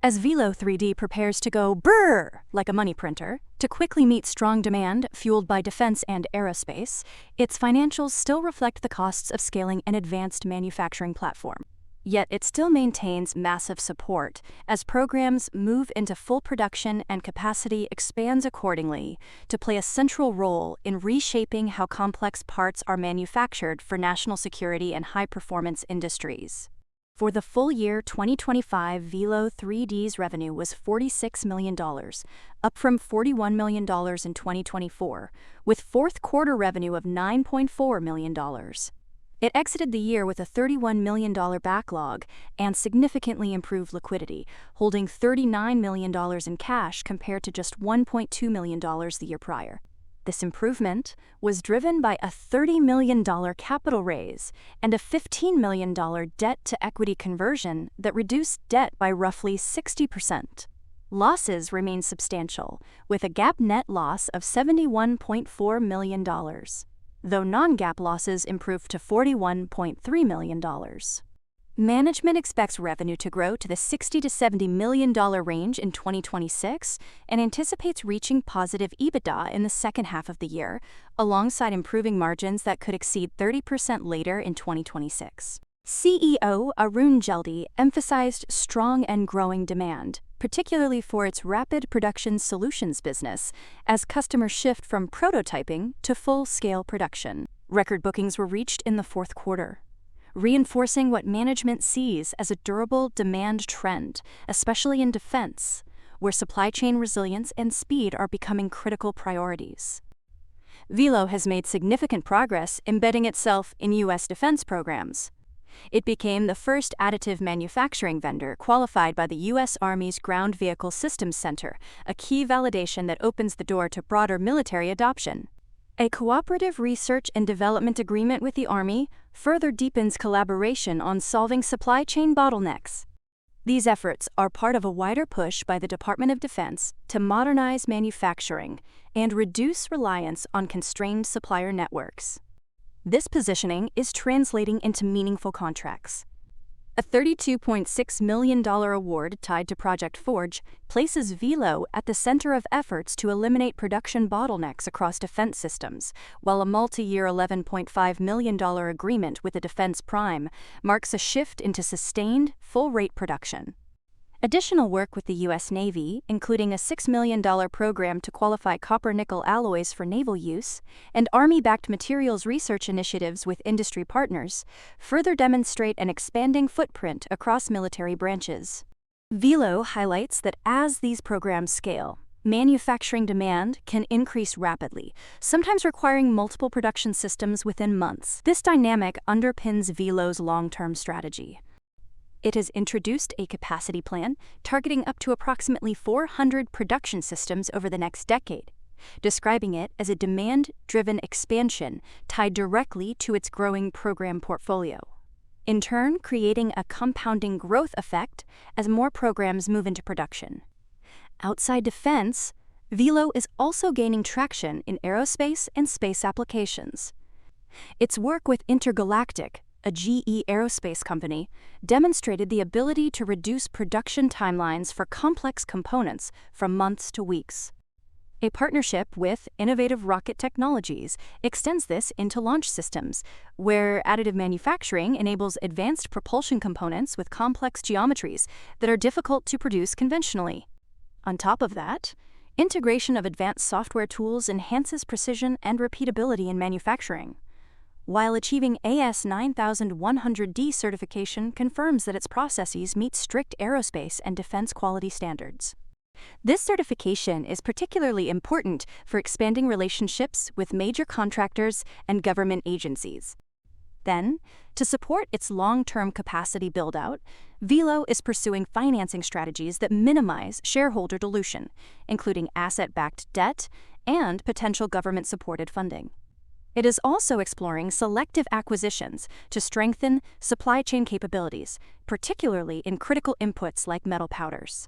As Velo3D prepares to go brrr like a money printer to quickly meet strong demand fueled by defense and aerospace, its financials still reflect the costs of scaling an advanced manufacturing platform. Yet it still maintains massive support as programs move into full production and capacity expands accordingly to play a central role in reshaping how complex parts are manufactured for national security and high-performance industries. For the full year 2025, Velo3D's revenue was $46 million, up from $41 million in 2024, with fourth quarter revenue of $9.4 million. It exited the year with a $31 million backlog and significantly improved liquidity, holding $39 million in cash compared to just $1.2 million the year prior. This improvement was driven by a $30 million capital raise and a $15 million debt-to-equity conversion that reduced debt by roughly 60%. Losses remain substantial, with a GAAP net loss of $71.4 million, though non-GAAP losses improved to $41.3 million. Management expects revenue to grow to the $60 to $70 million range in 2026 and anticipates reaching positive EBITDA in the second half of the year, alongside improving margins that could exceed 30% later in 2026. CEO Arun Jeldi emphasized strong and growing demand, particularly for its rapid production solutions business, as customers shift from prototyping to full-scale production. Record bookings were reached in the fourth quarter, reinforcing what management sees as a durable demand trend, especially in defense, where supply chain resilience and speed are becoming critical priorities. Velo has made significant progress embedding itself in U.S. defense programs. It became the first additive manufacturing vendor qualified by the U.S. Army's Ground Vehicle Systems Center, a key validation that opens the door to broader military adoption. A cooperative research and development agreement with the Army further deepens collaboration on solving supply chain bottlenecks. These efforts are part of a wider push by the Department of Defense to modernize manufacturing and reduce reliance on constrained supplier networks. This positioning is translating into meaningful contracts. A $32.6 million award tied to Project Forge places Velo at the center of efforts to eliminate production bottlenecks across defense systems, while a multi-year $11.5 million agreement with the defense prime marks a shift into sustained, full-rate production. Additional work with the U.S. Navy, including a $6 million program to qualify copper-nickel alloys for naval use, and Army-backed materials research initiatives with industry partners, further demonstrate an expanding footprint across military branches. Velo highlights that as these programs scale, manufacturing demand can increase rapidly, sometimes requiring multiple production systems within months. This dynamic underpins Velo's long-term strategy. It has introduced a capacity plan targeting up to approximately 400 production systems over the next decade, describing it as a demand-driven expansion tied directly to its growing program portfolio, in turn creating a compounding growth effect as more programs move into production. Outside defense, Velo is also gaining traction in aerospace and space applications. Its work with Intergalactic, a GE aerospace company, demonstrated the ability to reduce production timelines for complex components from months to weeks. A partnership with Innovative Rocket Technologies extends this into launch systems, where additive manufacturing enables advanced propulsion components with complex geometries that are difficult to produce conventionally. On top of that, integration of advanced software tools enhances precision and repeatability in manufacturing, while achieving AS9100D certification confirms that its processes meet strict aerospace and defense quality standards. This certification is particularly important for expanding relationships with major contractors and government agencies. Then, to support its long-term capacity build-out, Velo is pursuing financing strategies that minimize shareholder dilution, including asset-backed debt and potential government-supported funding. It is also exploring selective acquisitions to strengthen supply chain capabilities, particularly in critical inputs like metal powders.